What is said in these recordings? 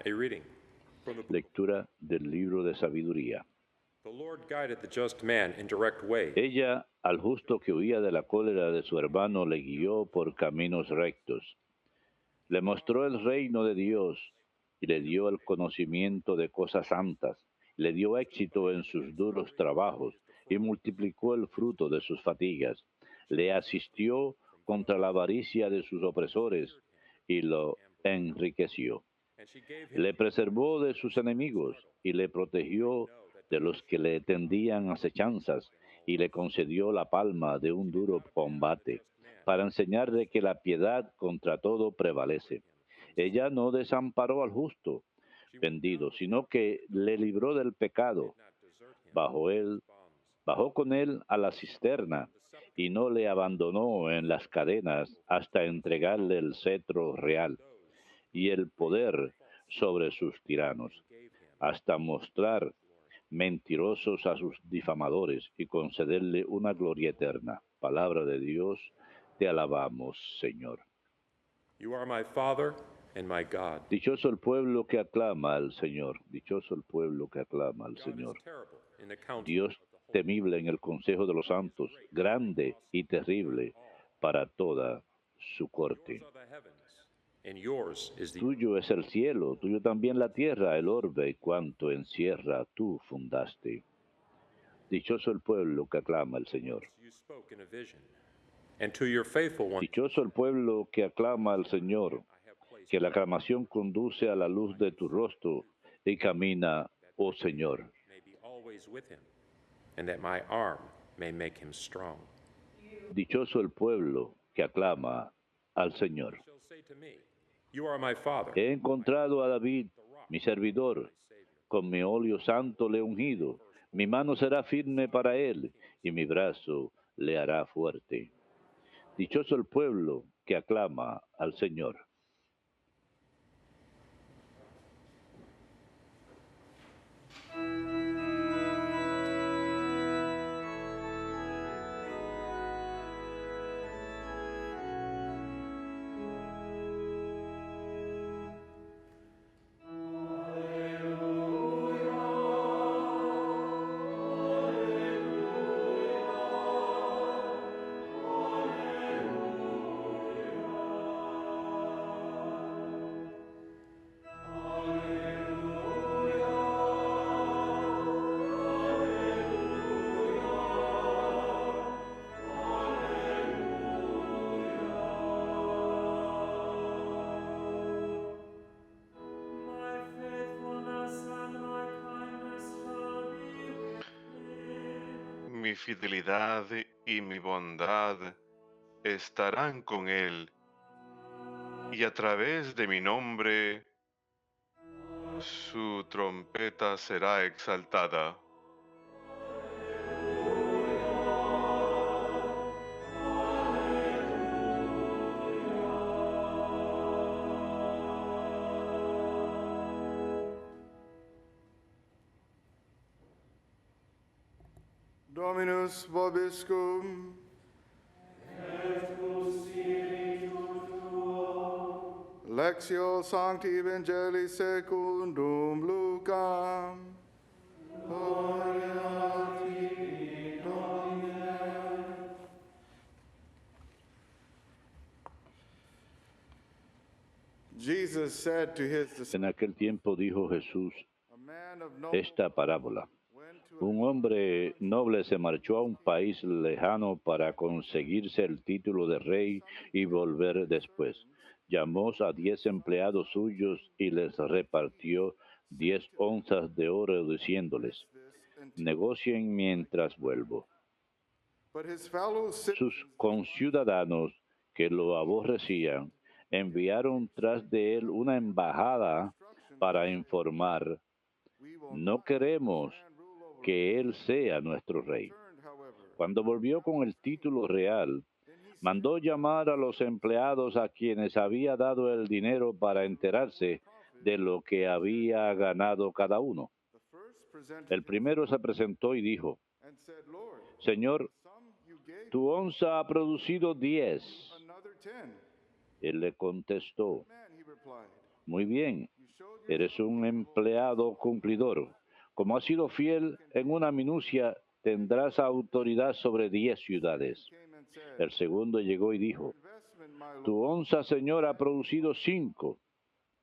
A reading from the book. Lectura del libro de sabiduría. The Lord guided the just man in direct way. Ella, al justo que huía de la cólera de su hermano, le guió por caminos rectos. Le mostró el reino de Dios y le dio el conocimiento de cosas santas. Le dio éxito en sus duros trabajos y multiplicó el fruto de sus fatigas. Le asistió contra la avaricia de sus opresores y lo enriqueció. And she gave him Le preservó de sus enemigos y le protegió de los que le tendían acechanzas y le concedió la palma de un duro combate para enseñarle que la piedad contra todo prevalece. Ella no desamparó al justo vendido, sino que le libró del pecado. Bajó con él a la cisterna y no le abandonó en las cadenas hasta entregarle el cetro real y el poder sobre sus tiranos, hasta mostrar mentirosos a sus difamadores y concederle una gloria eterna. Palabra de Dios, te alabamos, Señor. You are my Father and my God. Dichoso el pueblo que aclama al Señor, dichoso el pueblo que aclama al God Señor. is terrible in the counsel Dios of the holy. temible en el consejo de los santos, grande y terrible para toda su corte. Yours are the heavens, and yours is the Tuyo es el cielo, tuyo también la tierra, el orbe y cuanto encierra tú fundaste. Dichoso el pueblo que aclama al Señor. you spoke in a vision. And to your faithful one Dichoso el pueblo que aclama al Señor, I have placed que la aclamación conduce a la luz de tu rostro y camina, oh Señor. may be always with him, and that my arm may make him strong. Dichoso el pueblo que aclama al Señor. Shall say to me, you are my Father, He encontrado a David, mi servidor, con mi óleo santo le he ungido. Mi mano será firme para él y mi brazo le hará fuerte. Dichoso el pueblo que aclama al Señor. Mi fidelidad y mi bondad estarán con él, y a través de mi nombre su trompeta será exaltada. Dominus vobiscum. Lectio Sancti Evangelii secundum Lucam. Gloria a ti, Domine. Jesus said to his disciples, En aquel tiempo dijo Jesús a man of no esta parábola. went to Un hombre noble se marchó a un país lejano para conseguirse el título de rey y volver después. Llamó a 10 empleados suyos y les repartió 10 onzas de oro diciéndoles, negocien mientras vuelvo. But his fellow Sus citizens conciudadanos que lo aborrecían enviaron tras de él una embajada para informar, we will no queremos que él sea nuestro rey. turn, however. Cuando volvió con el título real, mandó llamar a los empleados a quienes había dado el dinero para enterarse de lo que había ganado cada uno. The first presented El primero se presentó y dijo, and said, Lord, Señor, some you gave, tu onza ha producido 10. another 10. Él le contestó, Man, he replied, Muy bien, eres un empleado cumplidor. Como has sido fiel en una minucia, tendrás autoridad sobre 10 ciudades. came and said, El segundo llegó y dijo, investment, my Lord. tu onza, Señor, ha producido 5.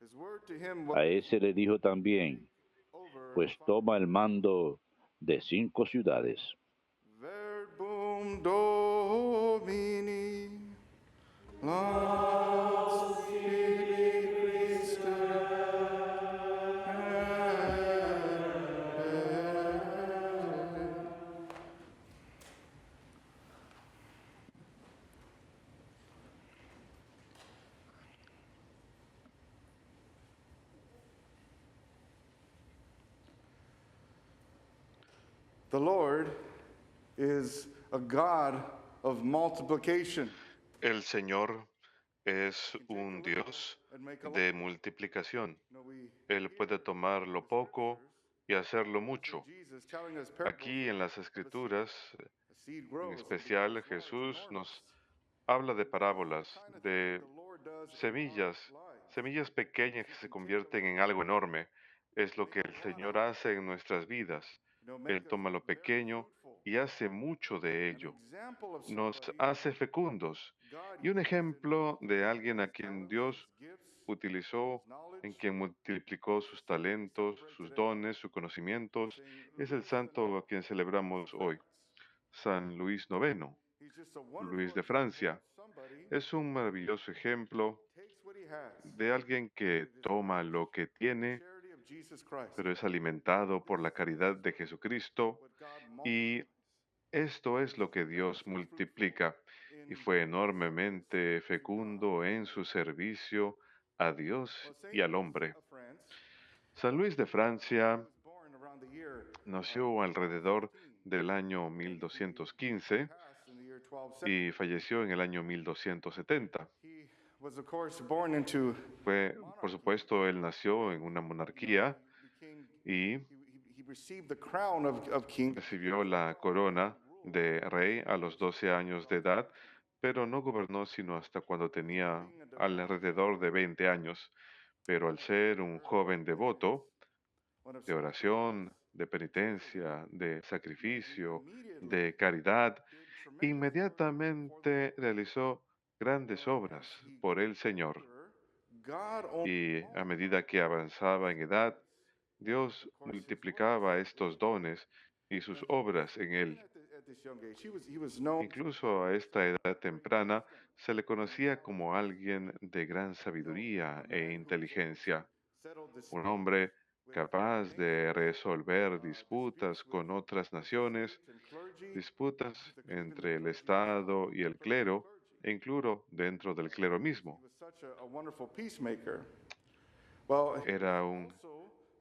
His word to him A was ese le dijo también, over. pues toma el mando de 5 ciudades. Verbum Domini. Laus Filii Christe. The Lord is a God of multiplication. El Señor es un Dios de multiplicación. Él puede tomar lo poco y hacerlo mucho. Jesus telling us parables Aquí en las Escrituras, a seed en grows, especial, Jesús nos habla de parábolas, de semillas pequeñas que se convierten en algo enorme. Es lo que el Señor hace en nuestras vidas. Él toma lo pequeño y hace mucho de ello. Nos hace fecundos. Y un ejemplo de alguien a quien Dios utilizó, en quien multiplicó sus talentos, sus dones, sus conocimientos, es el santo a quien celebramos hoy, San Luis IX, Luis de Francia. Es un maravilloso ejemplo de alguien que toma lo que tiene, pero es alimentado por la caridad de Jesucristo, y esto es lo que Dios multiplica, y fue enormemente fecundo en su servicio a Dios y al hombre. San Luis de Francia nació alrededor del año 1215 y falleció en el año 1270. Fue, por supuesto, él nació en una monarquía y recibió la corona de rey a los 12 años de edad, pero no gobernó sino hasta cuando tenía alrededor de 20 años. Pero al ser un joven devoto, de oración, de penitencia, de sacrificio, de caridad, inmediatamente realizó grandes obras por el Señor. Y a medida que avanzaba en edad, Dios multiplicaba estos dones y sus obras en él. Incluso a esta edad temprana se le conocía como alguien de gran sabiduría e inteligencia, un hombre capaz de resolver disputas con otras naciones, disputas entre el Estado y el clero, e incluso dentro del clero mismo. Era un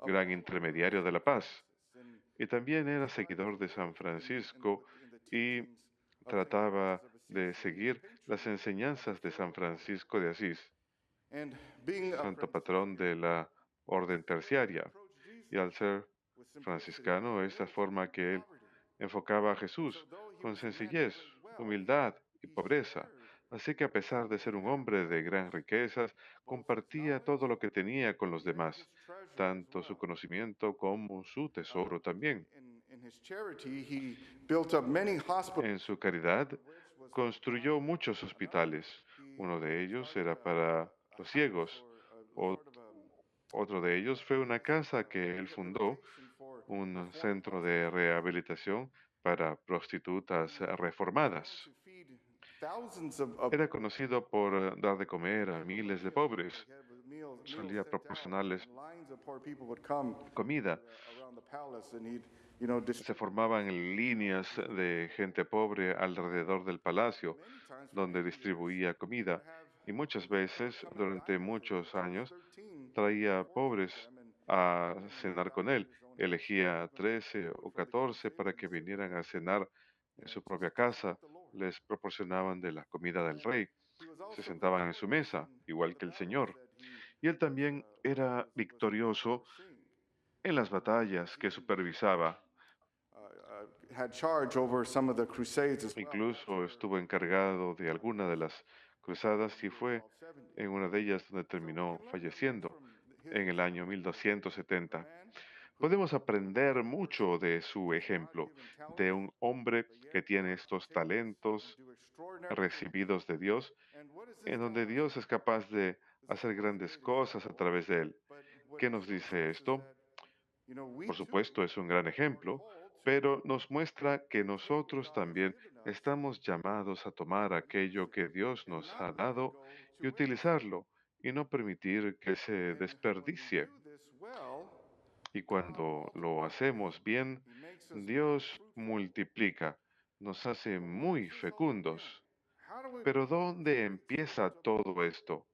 gran intermediario de la paz. Y también era seguidor de San Francisco y trataba de seguir las enseñanzas de San Francisco de Asís, santo patrón de la orden terciaria. Y al ser franciscano, esa forma que él enfocaba a Jesús, con sencillez, humildad y pobreza. Así que a pesar de ser un hombre de gran riquezas, compartía todo lo que tenía con los demás, tanto su conocimiento como su tesoro también. En su caridad, construyó muchos hospitales. Uno de ellos era para los ciegos. Otro de ellos fue una casa que él fundó, un centro de rehabilitación para prostitutas reformadas. Era conocido por dar de comer a miles de pobres. Solía proporcionarles comida. Se formaban líneas de gente pobre alrededor del palacio, donde distribuía comida. Y muchas veces, durante muchos años, traía pobres a cenar con él. Elegía 13 o 14 para que vinieran a cenar en su propia casa. Les proporcionaban de la comida del rey. Se sentaban en su mesa, igual que el Señor. Y él también era victorioso en las batallas que supervisaba. Incluso estuvo encargado de alguna de las cruzadas y fue en una de ellas donde terminó falleciendo. en el año 1270. Podemos aprender mucho de su ejemplo, de un hombre que tiene estos talentos recibidos de Dios, en donde Dios es capaz de hacer grandes cosas a través de él. ¿Qué nos dice esto? Por supuesto, es un gran ejemplo, pero nos muestra que nosotros también estamos llamados a tomar aquello que Dios nos ha dado y utilizarlo, y no permitir que se desperdicie. Y cuando lo hacemos bien, Dios multiplica, nos hace muy fecundos. Pero ¿dónde empieza todo esto?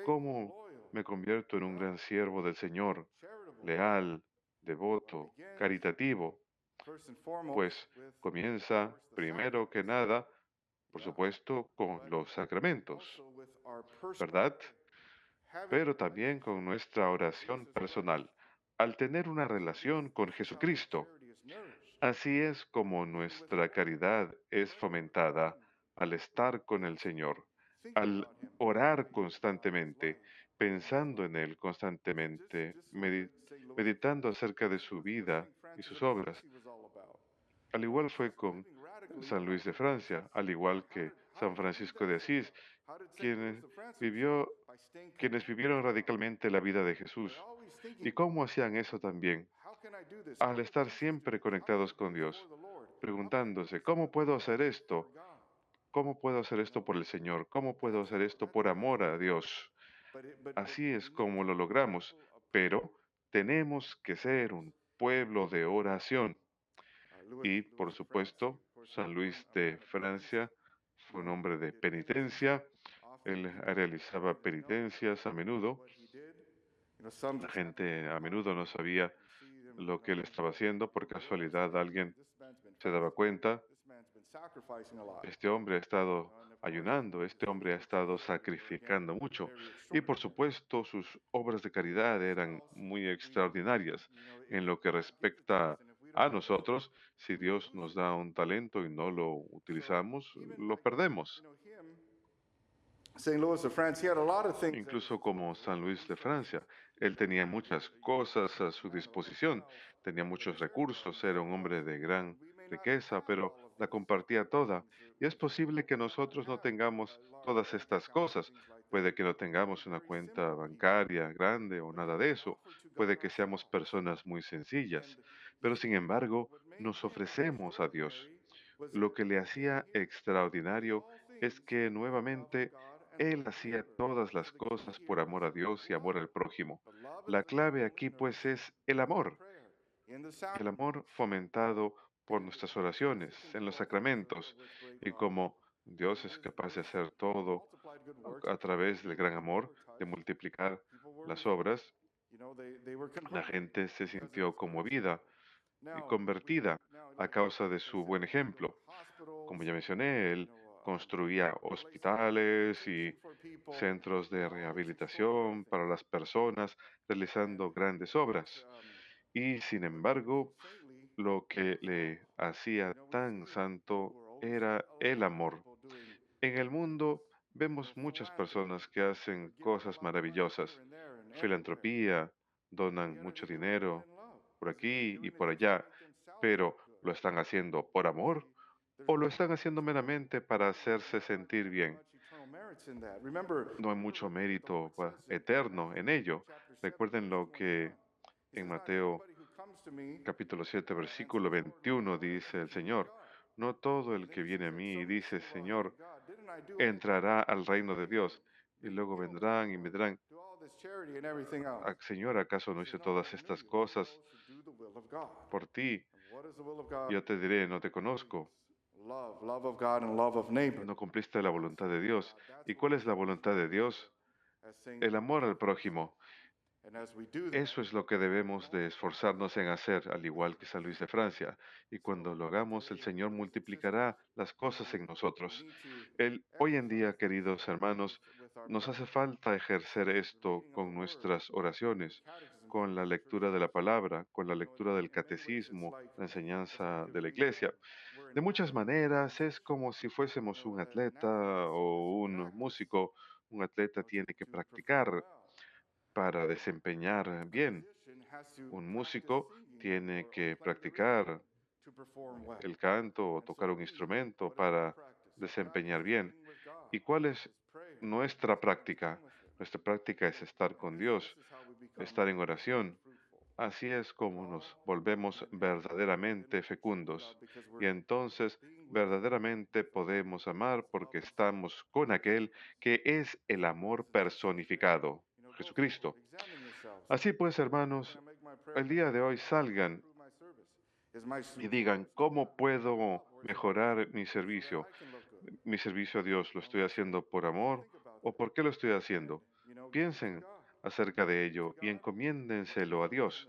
¿Cómo me convierto en un gran siervo del Señor, leal, devoto, caritativo? Pues comienza, primero que nada, por supuesto, con los sacramentos, ¿verdad? Pero también con nuestra oración personal, al tener una relación con Jesucristo. Así es como nuestra caridad es fomentada al estar con el Señor, al orar constantemente, pensando en Él constantemente, meditando acerca de su vida y sus obras. Al igual fue con San Luis de Francia, al igual que San Francisco de Asís, quienes, vivió, quienes vivieron radicalmente la vida de Jesús. ¿Y cómo hacían eso también? Al estar siempre conectados con Dios, preguntándose, ¿cómo puedo hacer esto? ¿Cómo puedo hacer esto por el Señor? ¿Cómo puedo hacer esto por amor a Dios? Así es como lo logramos, pero tenemos que ser un pueblo de oración. Y, por supuesto, San Luis de Francia fue un hombre de penitencia. Él realizaba penitencias a menudo. La gente a menudo no sabía lo que él estaba haciendo. Por casualidad alguien se daba cuenta, este hombre ha estado ayunando, este hombre ha estado sacrificando mucho. Y por supuesto sus obras de caridad eran muy extraordinarias. En lo que respecta a nosotros, si Dios nos da un talento y no lo utilizamos, lo perdemos. St. Louis of France, he had a lot of things at Incluso his como San Luis de Francia, él tenía muchas cosas a su disposición, tenía muchos recursos, era un hombre de gran riqueza, pero la compartía toda. Y es posible que nosotros no tengamos todas estas cosas. Puede que no tengamos una cuenta bancaria grande o nada de eso. Puede que seamos personas muy sencillas. Pero sin embargo, nos ofrecemos a Dios. Lo que le hacía extraordinario es que nuevamente él hacía todas las cosas por amor a Dios y amor al prójimo. La clave aquí pues es el amor fomentado por nuestras oraciones, en los sacramentos, y como Dios es capaz de hacer todo a través del gran amor, de multiplicar las obras, la gente se sintió conmovida y convertida a causa de su buen ejemplo. Como ya mencioné, él construía hospitales y centros de rehabilitación para las personas, realizando grandes obras. Y sin embargo, lo que le hacía tan santo era el amor. En el mundo vemos muchas personas que hacen cosas maravillosas, filantropía, donan mucho dinero por aquí y por allá, pero ¿lo están haciendo por amor o lo están haciendo meramente para hacerse sentir bien? No hay mucho mérito eterno en ello. Recuerden lo que en Mateo capítulo 7 versículo 21 dice el Señor, no todo el que viene a mí y dice, Señor, entrará al reino de Dios. Y luego vendrán y me dirán, Señor, ¿acaso no hice todas estas cosas por ti? Yo te diré, no te conozco. love of God and love of neighbor. No cumpliste la voluntad de Dios. ¿Y cuál es la voluntad de Dios? El amor al prójimo. And as we do that, Eso es lo que debemos de esforzarnos en hacer, al igual que San Luis de Francia. Y cuando lo hagamos, el Señor multiplicará las cosas en nosotros. Hoy en día, queridos hermanos, nos hace falta ejercer esto con nuestras oraciones, con la lectura de la palabra, con la lectura del catecismo, la enseñanza de la iglesia. De muchas maneras, es como si fuésemos un atleta o un músico. Un atleta tiene que practicar para desempeñar bien. Un músico tiene que practicar el canto o tocar un instrumento para desempeñar bien. ¿Y cuál es nuestra práctica? Nuestra práctica es estar con Dios, estar en oración. Así es como nos volvemos verdaderamente fecundos. Y entonces verdaderamente podemos amar porque estamos con aquel que es el amor personificado, Jesucristo. Así pues, hermanos, el día de hoy salgan y digan, ¿cómo puedo mejorar mi servicio? Mi servicio a Dios, ¿lo estoy haciendo por amor o por qué lo estoy haciendo? Piensen acerca de ello y encomiéndenselo a Dios.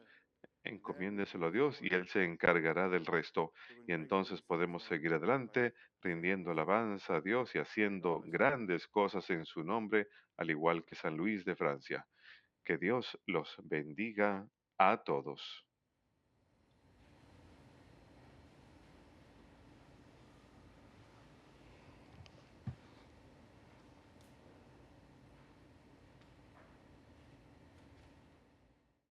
Encomiéndenselo a Dios y Él se encargará del resto. Y entonces podemos seguir adelante, rindiendo alabanza a Dios y haciendo grandes cosas en su nombre, al igual que San Luis de Francia. Que Dios los bendiga a todos.